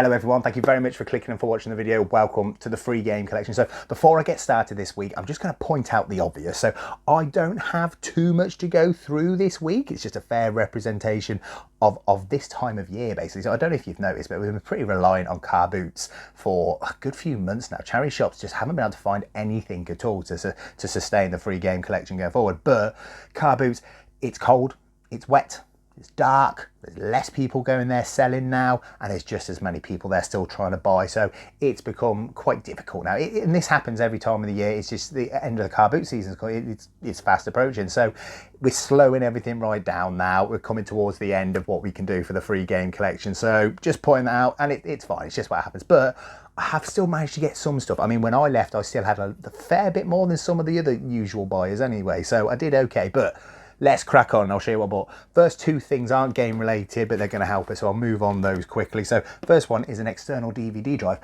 Hello everyone, thank you very much for clicking and for watching the video. Welcome to the free game collection. So before I get started this week, I'm just going to point out the obvious. So I don't have too much to go through this week. It's just a fair representation of this time of year basically. So I don't know if you've noticed, but we've been pretty reliant on car boots for a good few months now. Charity shops just haven't been able to find anything at all to sustain the free game collection going forward. But car boots, it's cold, it's wet, it's dark, there's less people going there selling now, and there's just as many people there still trying to buy. So it's become quite difficult now. And this happens every time of the year. It's just the end of the car boot season. It's fast approaching. So we're slowing everything right down now. We're coming towards the end of what we can do for the free game collection. So just pointing that out, and it's fine. It's just what happens. But I have still managed to get some stuff. I mean, when I left, I still had a fair bit more than some of the other usual buyers anyway. So I did okay, but let's crack on and I'll show you what I bought. First two things aren't game related, but they're going to help us, so I'll move on those quickly. So first one is an external DVD drive.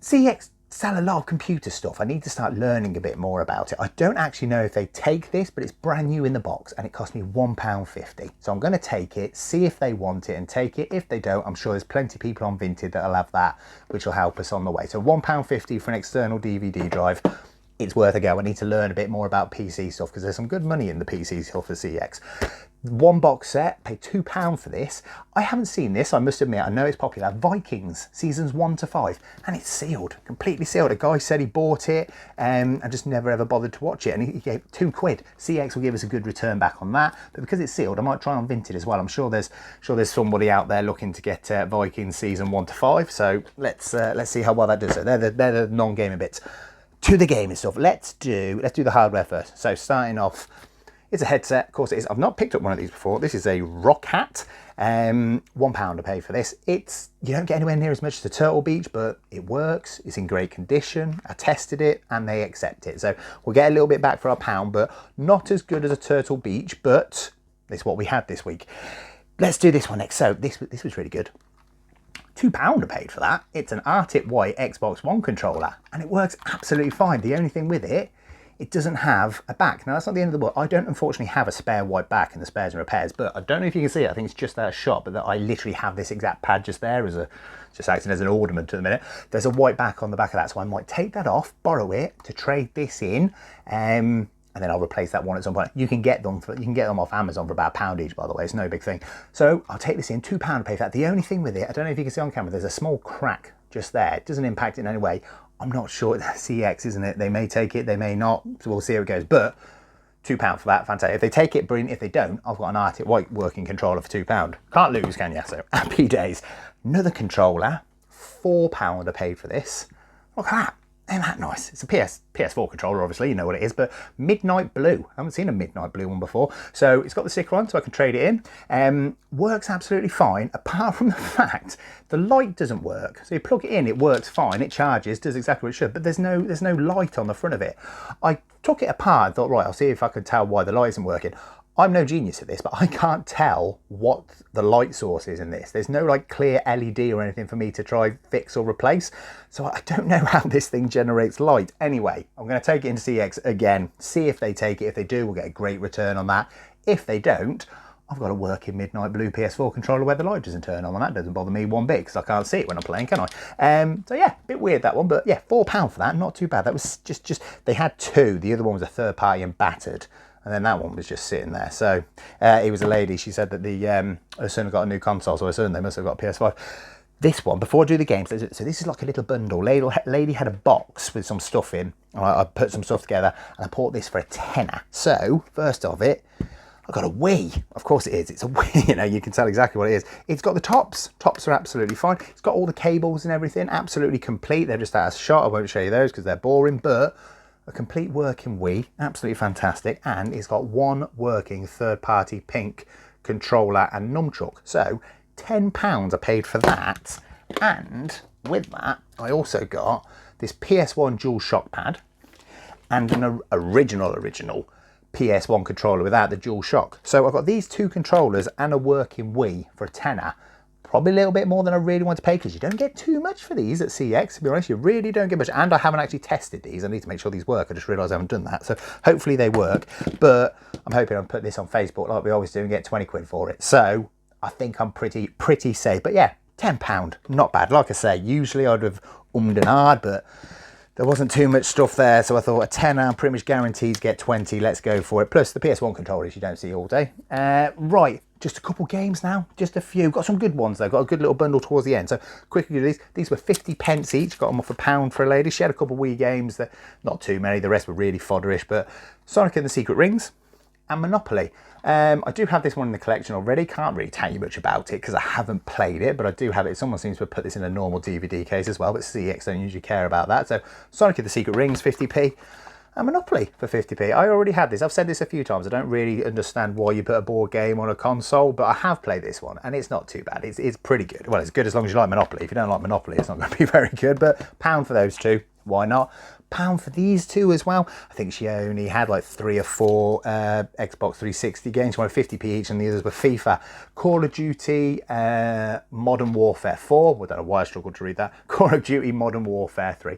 CEX sell a lot of computer stuff. I need to start learning a bit more about it. I don't actually know if they take this, but it's brand new in the box and it cost me £1.50. So I'm going to take it, see if they want it and take it. If they don't, I'm sure there's plenty of people on Vinted that'll have that, which will help us on the way. So £1.50 for an external DVD drive. It's worth a go. I need to learn a bit more about PC stuff because there's some good money in the PC stuff for CEX. One box set, paid £2 for this. I haven't seen this, I must admit. I know it's popular. Vikings, seasons 1 to 5, and it's sealed, completely sealed. A guy said he bought it and just never ever bothered to watch it, and he gave £2. CEX will give us a good return back on that, but because it's sealed, I might try on Vinted as well. I'm sure there's somebody out there looking to get Vikings season 1 to 5. So let's see how well that does. So they're the non-gamer bits. To the gaming stuff, let's do the hardware first. So starting off, it's a headset, of course it is. I've not picked up one of these before. This is a Rock Hat. £1 I paid for this. You don't get anywhere near as much as the Turtle Beach, but it works. It's in great condition. I tested it and they accept it. So we'll get a little bit back for our £1, but not as good as a Turtle Beach, but it's what we had this week. Let's do this one next. So this was really good. £2 I paid for that. It's an Arctic White Xbox One controller and it works absolutely fine. The only thing with it, it doesn't have a back. Now that's not the end of the world. I don't unfortunately have a spare white back in the spares and repairs, but I don't know if you can see it. I think it's just that shot, but that I literally have this exact pad just there as just acting as an ornament at the minute. There's a white back on the back of that, so I might take that off, borrow it to trade this in, and then I'll replace that one at some point. You can get them off Amazon for about £1 each, by the way. It's no big thing. So I'll take this in, £2 to pay for that. The only thing with it, I don't know if you can see on camera, there's a small crack just there. It doesn't impact it in any way. I'm not sure. That's CEX, isn't it? They may take it, they may not. So we'll see how it goes. But £2 for that, fantastic. If they take it, brilliant. If they don't, I've got an Arctic White working controller for £2. Can't lose, can you? So happy days. Another controller, £4 I paid for this. Look at that. Ain't that nice? It's a PS4 controller, obviously, you know what it is, but Midnight Blue. I haven't seen a Midnight Blue one before. So it's got the sticker on, so I can trade it in. Works absolutely fine, apart from the fact the light doesn't work. So you plug it in, it works fine, it charges, does exactly what it should, but there's no light on the front of it. I took it apart and thought, right, I'll see if I can tell why the light isn't working. I'm no genius at this, but I can't tell what the light source is in this. There's no like clear LED or anything for me to try fix or replace. So I don't know how this thing generates light. Anyway, I'm going to take it into CEX again, see if they take it. If they do, we'll get a great return on that. If they don't, I've got a working Midnight Blue PS4 controller where the light doesn't turn on, and that doesn't bother me one bit because I can't see it when I'm playing, can I? So yeah, a bit weird that one, but yeah, £4 for that, not too bad. That was just they had two. The other one was a third party and battered. And then that one was just sitting there. So it was a lady. She said that her son had got a new console, so her son, they must have got a PS5. This one, before I do the games, so this is like a little bundle. Lady had a box with some stuff in. I put some stuff together and I bought this for £10. So first of it, I got a Wii. Of course it is. It's a Wii. You know, you can tell exactly what it is. It's got the tops. Tops are absolutely fine. It's got all the cables and everything. Absolutely complete. They're just out of shot. I won't show you those because they're boring, but a complete working Wii, absolutely fantastic, and it's got one working third-party pink controller and nunchuck. So £10 I paid for that, and with that I also got this PS1 dual shock pad and an original PS1 controller without the dual shock. So I've got these two controllers and a working Wii for £10. Probably a little bit more than I really want to pay because you don't get too much for these at CEX, to be honest. You really don't get much. And I haven't actually tested these. I need to make sure these work. I just realised I haven't done that. So hopefully they work. But I'm hoping I'll put this on Facebook like we always do and get 20 quid for it. So I think I'm pretty safe. But yeah, £10, not bad. Like I say, usually I'd have ummed and ahed, but there wasn't too much stuff there, so I thought a tenner pretty much guarantees get 20. Let's go for it. Plus the PS1 controllers you don't see all day. Right, just a couple games now, just a few. Got some good ones though. Got a good little bundle towards the end. So quickly, these were 50p each. Got them off £1 for a lady. She had a couple of Wii games, that not too many. The rest were really fodderish. But Sonic and the Secret Rings and Monopoly. I do have this one in the collection already. Can't really tell you much about it because I haven't played it, but I do have it. Someone seems to have put this in a normal DVD case as well, but CEX don't usually care about that. So Sonic and the Secret Rings, 50p, and Monopoly for 50p. I already had this. I've said this a few times. I don't really understand why you put a board game on a console, but I have played this one, and it's not too bad. It's pretty good. Well, it's good as long as you like Monopoly. If you don't like Monopoly, it's not going to be very good, but £1 for those two. Why not? £1 for these two as well. I think she only had like 3 or 4 Xbox 360 games. She wanted 50p each, and the others were FIFA, Call of Duty, Modern Warfare 4. I don't know why I struggled to read that. Call of Duty Modern Warfare 3.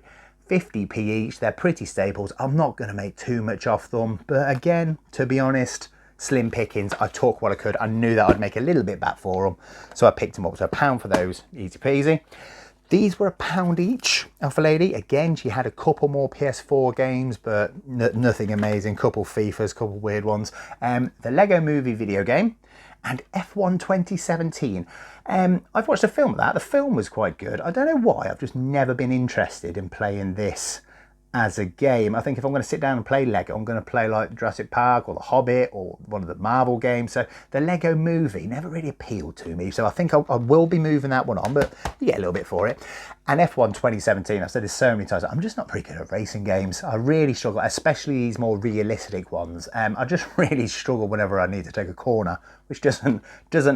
50p each. They're pretty staples. I'm not going to make too much off them, but again, to be honest, slim pickings. I took what I could. I knew that I'd make a little bit back for them, so I picked them up. So £1 for those, easy peasy. These were £1 each off a lady. Again, she had a couple more PS4 games, but nothing amazing. Couple FIFAs, couple weird ones. The Lego Movie video game and F1 2017. I've watched a film of that. The film was quite good. I don't know why. I've just never been interested in playing this as a game. I think if I'm going to sit down and play Lego, I'm going to play like Jurassic Park or The Hobbit or one of the Marvel games. So the Lego Movie never really appealed to me. So I think I will be moving that one on, but you get a little bit for it. And F1 2017, I've said this so many times, I'm just not pretty good at racing games. I really struggle, especially these more realistic ones. I just really struggle whenever I need to take a corner, which doesn't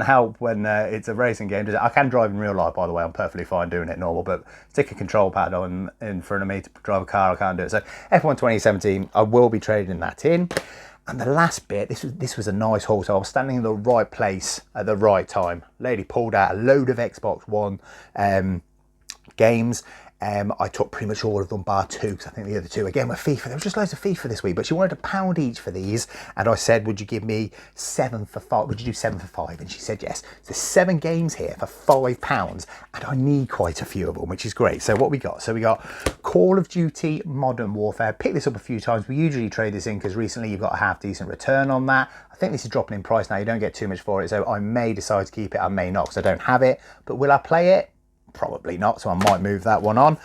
help when it's a racing game, does it? I can drive in real life, by the way. I'm perfectly fine doing it normal, but stick a control pad on in front of me to drive a car, I can't do it. So F1 2017, I will be trading that in. And the last bit, this was a nice haul. So I was standing in the right place at the right time. Lady pulled out a load of Xbox One games. I took pretty much all of them bar 2, because I think the other 2 again were FIFA. There was just loads of FIFA this week, but she wanted £1 each for these, and I said, would you give me 7 for 5? Would you do 7 for 5? And she said yes. There's 7 games here for £5, and I need quite a few of them, which is great. So what we got? So we got Call of Duty Modern Warfare. Picked this up a few times. We usually trade this in because recently you've got a half decent return on that. I think this is dropping in price now. You don't get too much for it, so I may decide to keep it. I may not, because I don't have it. But will I play it? Probably not, so I might move that one on.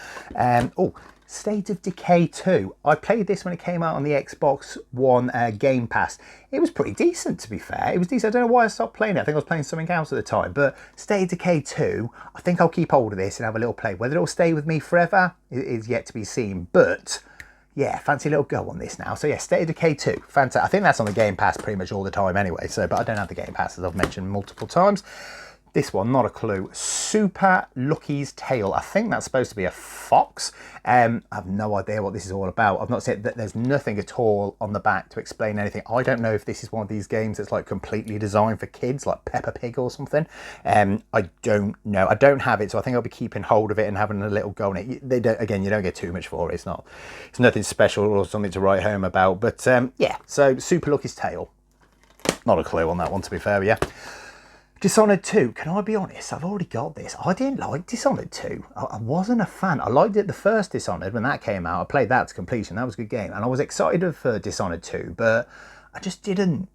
Oh, State of Decay 2. I played this when it came out on the Xbox One Game Pass. It was pretty decent, to be fair. It was decent. I don't know why I stopped playing it. I think I was playing something else at the time. But State of Decay 2, I think I'll keep hold of this and have a little play. Whether it'll stay with me forever is yet to be seen. But yeah, fancy a little go on this now. So yeah, State of Decay 2, fantastic. I think that's on the Game Pass pretty much all the time anyway. So, but I don't have the Game Pass, as I've mentioned multiple times. This one, not a clue. Super Lucky's Tale. I think that's supposed to be a fox. I have no idea what this is all about. I've not said that. There's nothing at all on the back to explain anything. I don't know if this is one of these games that's like completely designed for kids, like Peppa Pig or something. I don't know. I don't have it, so I think I'll be keeping hold of it and having a little go on it. They don't, again, you don't get too much for it. It's nothing special or something to write home about. But yeah, so Super Lucky's Tale. Not a clue on that one, to be fair, yeah. Dishonored 2, can I be honest? I've already got this. I didn't like Dishonored 2. I wasn't a fan. I liked it the first Dishonored when that came out. I played that to completion. That was a good game. And I was excited for Dishonored 2, but I just didn't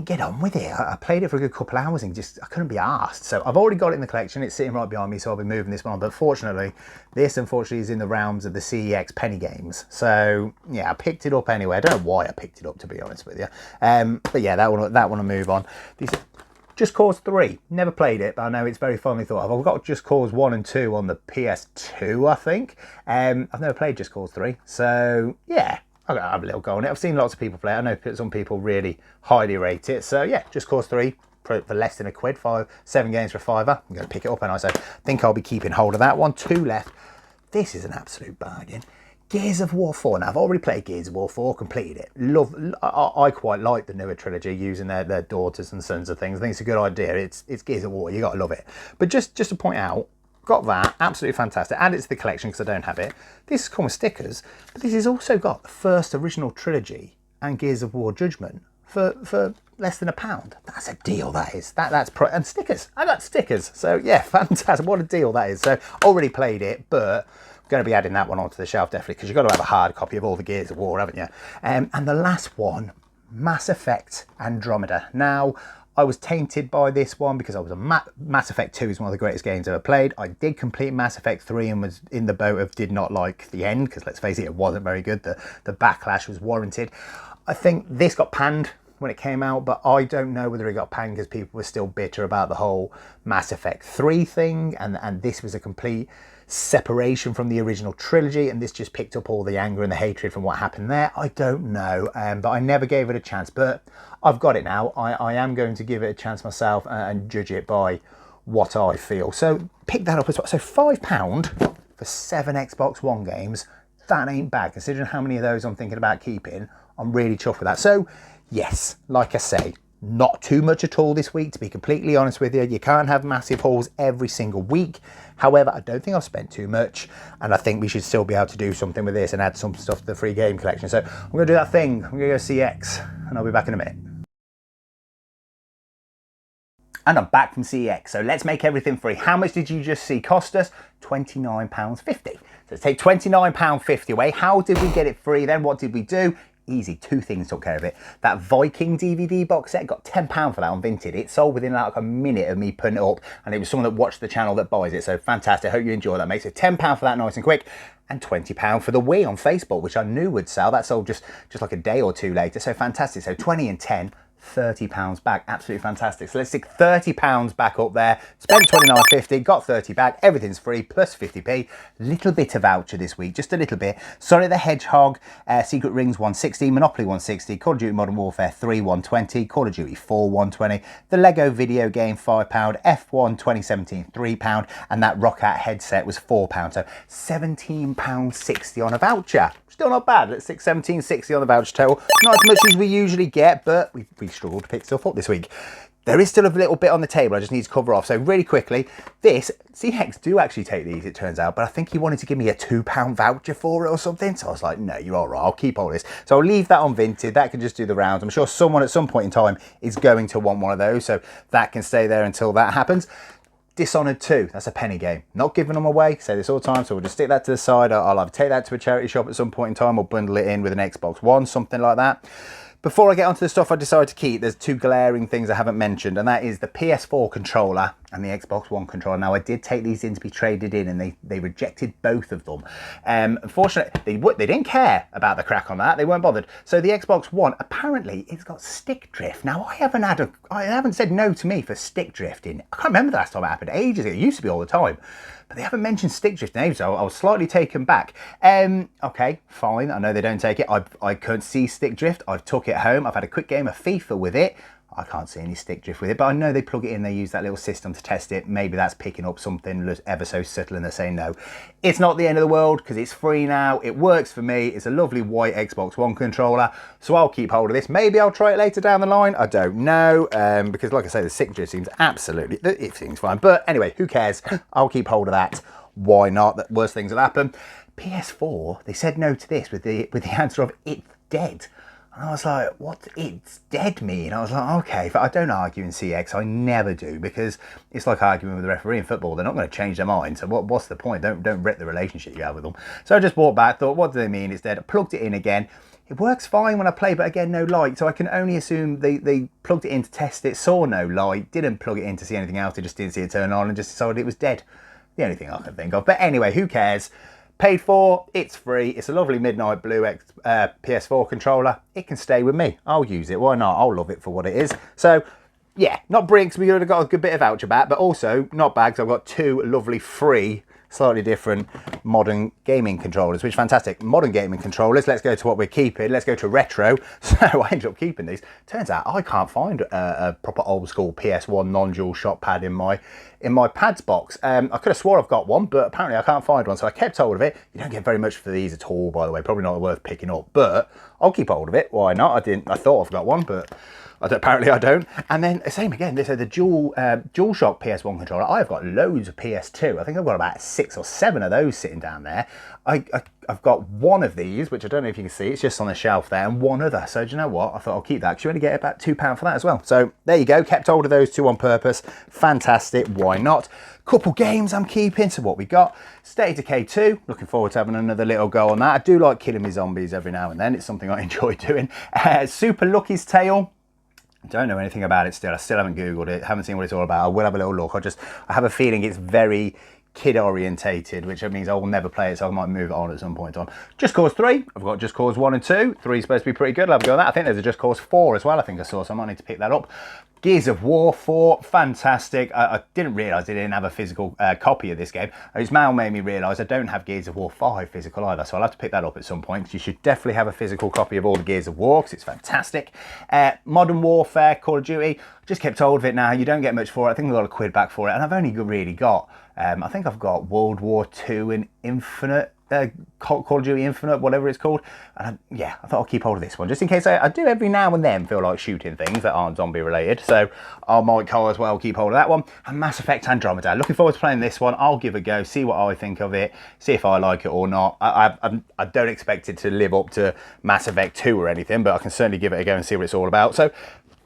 get on with it. I played it for a good couple of hours and I couldn't be arsed. So I've already got it in the collection. It's sitting right behind me, so I'll be moving this one on. But fortunately, this unfortunately is in the realms of the CEX penny games. So yeah, I picked it up anyway. I don't know why I picked it up, to be honest with you. But yeah, that one will move on. Just Cause 3, never played it, but I know it's very fondly thought of. I've got Just Cause 1 and 2 on the PS2, I think. I've never played Just Cause 3, so yeah, I'll have a little go on it. I've seen lots of people play it. I know some people really highly rate it, so yeah, Just Cause 3 for less than £1, 7 games for £5. I'm going to pick it up, and I think I'll be keeping hold of that one. 2 left. This is an absolute bargain. Gears of War 4. Now, I've already played Gears of War 4, completed it. I quite like the newer trilogy, using their daughters and sons of things. I think it's a good idea. It's Gears of War. You got to love it. But just to point out, got that. Absolutely fantastic. Add it to the collection because I don't have it. This is come with stickers, but this has also got the first original trilogy and Gears of War Judgment for less than £1. That's a deal, that is. And stickers. I got stickers. So yeah, fantastic. What a deal that is. So already played it, but I'm going to be adding that one onto the shelf definitely, because you've got to have a hard copy of all the Gears of War, haven't you? And the last one, Mass Effect Andromeda. Now, I was tainted by this one because I was Mass Effect 2 is one of the greatest games I've ever played. I did complete Mass Effect 3 and was in the boat of did not like the end, because let's face it, it wasn't very good. The backlash was warranted. I think this got panned when it came out, but I don't know whether it got panned because people were still bitter about the whole Mass Effect 3 thing, and this was a complete separation from the original trilogy, and this just picked up all the anger and the hatred from what happened there. I don't know, but I never gave it a chance, but I've got it now. I am going to give it a chance myself and judge it by what I feel. So pick that up as well. So £5 for 7 Xbox One games, that ain't bad considering how many of those I'm thinking about keeping. I'm really chuffed with that. So yes, like I say, not too much at all this week, to be completely honest with you. You can't have massive hauls every single week. However, I don't think I've spent too much, and I think we should still be able to do something with this and add some stuff to the free game collection. So I'm going to do that thing. I'm going to go CEX, and I'll be back in a minute. And I'm back from CEX, so let's make everything free. How much did you just see cost us? £29.50. So let's take £29.50 away. How did we get it free then? What did we do? Easy, 2 things took care of it. That Viking DVD box set, got £10 for that on Vinted. It sold within like a minute of me putting it up, and it was someone that watched the channel that buys it. So fantastic, I hope you enjoy that, mate. So £10 for that, nice and quick, and £20 for the Wii on Facebook, which I knew would sell. That sold just like a day or two later, so fantastic. So 20 and 10, £30 back, absolutely fantastic. So let's stick £30 back up there, spent £29.50, got 30 back, everything's free, plus 50p. Little bit of voucher this week, just a little bit. Sonic the Hedgehog, Secret Rings 160, Monopoly 160, Call of Duty Modern Warfare 3 120, Call of Duty 4 120, the Lego video game £5, F1 2017 £3, and that Roccat headset was £4. So £17.60 on a voucher. Still not bad. Let's stick £17.60 on the voucher total. Not as much as we usually get, but we struggled to pick stuff up this week. There is still a little bit on the table I just need to cover off. So really quickly, this, CEX do actually take these, it turns out, but I think he wanted to give me a £2 voucher for it or something. So I was like, no, you're all right, I'll keep all this. So I'll leave that on Vinted. That can just do the rounds. I'm sure someone at some point in time is going to want one of those, so that can stay there until that happens. Dishonored 2, that's a penny game. Not giving them away, say this all the time, so we'll just stick that to the side. I'll either take that to a charity shop at some point in time or bundle it in with an Xbox One, something like that. Before I get onto the stuff I decided to keep, there's 2 glaring things I haven't mentioned, and that is the PS4 controller and the Xbox One controller. Now, I did take these in to be traded in, and they rejected both of them. Unfortunately, they didn't care about the crack on that. They weren't bothered. So the Xbox One, apparently, it's got stick drift. Now, I haven't said no to me for stick drifting. I can't remember the last time it happened. Ages ago. It used to be all the time. But they haven't mentioned stick drift in ages, so I was slightly taken back. Okay, fine. I know they don't take it. I couldn't see stick drift. I've took it home. I've had a quick game of FIFA with it. I can't see any stick drift with it, but I know they plug it in, they use that little system to test it. Maybe that's picking up something ever so subtle and they're saying no. It's not the end of the world because it's free now. It works for me. It's a lovely white Xbox One controller, so I'll keep hold of this. Maybe I'll try it later down the line. I don't know, because like I say, the stick drift seems it seems fine. But anyway, who cares? I'll keep hold of that. Why not? The worst things will happen. PS4, they said no to this with the answer of it's dead. And I was like, what? It's dead mean? I was like, okay, but I don't argue in CEX. I never do, because it's like arguing with the referee in football. They're not going to change their mind. So what's the point? Don't wreck the relationship you have with them. So I just walked back, thought, what do they mean? It's dead. I plugged it in again. It works fine when I play, but again, no light. So I can only assume they plugged it in to test it, saw no light, didn't plug it in to see anything else. They just didn't see it turn on and just decided it was dead. The only thing I can think of. But anyway, who cares? Paid for, it's free. It's a lovely midnight blue PS4 controller. It can stay with me. I'll use it. Why not? I'll love it for what it is. So, yeah, not brilliant because we would have got a good bit of voucher back, but also not bad because I've got 2 lovely free, slightly different modern gaming controllers, which is fantastic. Modern gaming controllers. Let's go to what we're keeping. Let's go to retro. So I ended up keeping these. Turns out I can't find a proper old school PS1 non-dual shot pad in my pads box. I could have swore I've got one, but apparently I can't find one, so I kept hold of it. You don't get very much for these at all, by the way. Probably not worth picking up, but I'll keep hold of it. Why not? I thought I've got one, but apparently I don't. And then same again. This is the DualShock PS1 controller. I've got loads of PS2. I think I've got about 6 or 7 of those sitting down there. I I've got one of these, which I don't know if you can see, it's just on the shelf there, and one other. So do you know what? I thought I'll keep that because you only get about £2 for that as well. So there you go, kept hold of those two on purpose. Fantastic, why not? Couple games I'm keeping, so what we got? State of Decay 2, looking forward to having another little go on that. I do like killing my zombies every now and then, it's something I enjoy doing. Super Lucky's Tale. Don't know anything about it still. I still haven't Googled it, haven't seen what it's all about. I will have a little look. I have a feeling it's very kid orientated, which means I will never play it, so I might move it on at some point on. Just Cause 3, I've got Just Cause 1 and 2. 3 is supposed to be pretty good, I'll have a go at that. I think there's a Just Cause 4 as well, I think I saw, so I might need to pick that up. Gears of War 4, fantastic. I didn't realise I didn't have a physical copy of this game. It's now made me realise I don't have Gears of War 5 physical either, so I'll have to pick that up at some point, because you should definitely have a physical copy of all the Gears of War, because it's fantastic. Modern Warfare, Call of Duty, just kept hold of it now. You don't get much for it. I think I got a quid back for it, and I've only really got, I think I've got World War II and Infinite, Call of Duty Infinite, whatever it's called. And yeah, I thought I'll keep hold of this one, just in case I do every now and then feel like shooting things that aren't zombie related. So I might as well keep hold of that one. And Mass Effect Andromeda, looking forward to playing this one. I'll give it a go, see what I think of it, see if I like it or not. I don't expect it to live up to Mass Effect 2 or anything, but I can certainly give it a go and see what it's all about. So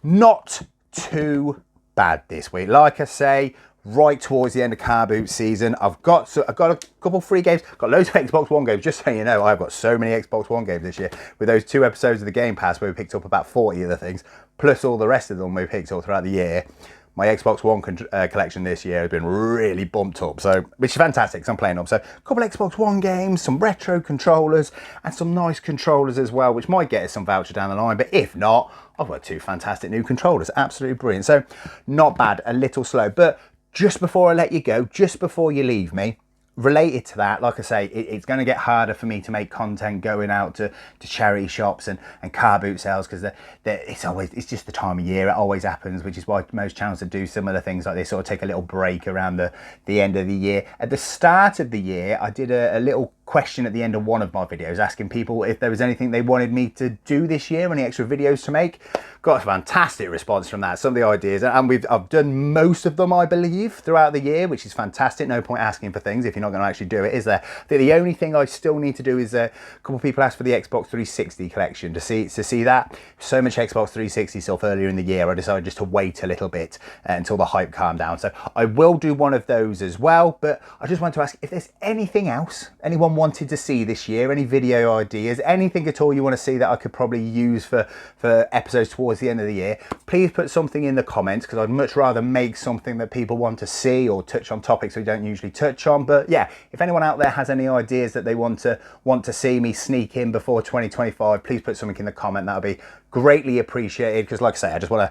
not too bad this week. Like I say, right towards the end of CARBOOT season, I've got a couple free games, got loads of Xbox One games. Just so you know, I've got so many Xbox One games this year, with those 2 episodes of the Game Pass where we picked up about 40 other things, plus all the rest of them we picked up throughout the year. My Xbox One collection this year has been really bumped up, so which is fantastic because I'm playing them. So a couple Xbox One games, some retro controllers, and some nice controllers as well, which might get us some voucher down the line. But if not, I've got 2 fantastic new controllers, absolutely brilliant. So not bad, a little slow, but just before I let you go, just before you leave me, related to that, like I say, it's going to get harder for me to make content going out to charity shops and CARBOOT sales, because it's just the time of year. It always happens, which is why most channels that do some of the things like this sort of take a little break around the end of the year. At the start of the year, I did a little question at the end of one of my videos asking people if there was anything they wanted me to do this year, any extra videos to make. Got a fantastic response from that, some of the ideas, and I've done most of them, I believe, throughout the year, which is fantastic. No point asking for things if you're not going to actually do it, is there? I think the only thing I still need to do is a couple of people asked for the Xbox 360 collection to see that. So much Xbox 360 stuff earlier in the year, I decided just to wait a little bit until the hype calmed down. So I will do one of those as well, but I just want to ask if there's anything else anyone wanted to see this year, any video ideas, anything at all you want to see that I could probably use for episodes towards the end of the year. Please put something in the comments, because I'd much rather make something that people want to see or touch on topics we don't usually touch on. But yeah, if anyone out there has any ideas that they want to see me sneak in before 2025, please put something in the comment. That would be greatly appreciated, because like I say, I just want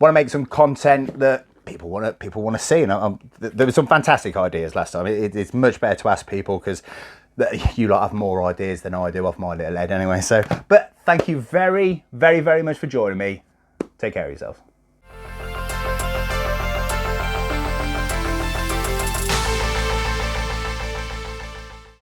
to make some content that people want to see. And there were some fantastic ideas last time. It's much better to ask people, because you lot have more ideas than I do off my little head anyway. So, but thank you very, very, very much for joining me. Take care of yourself.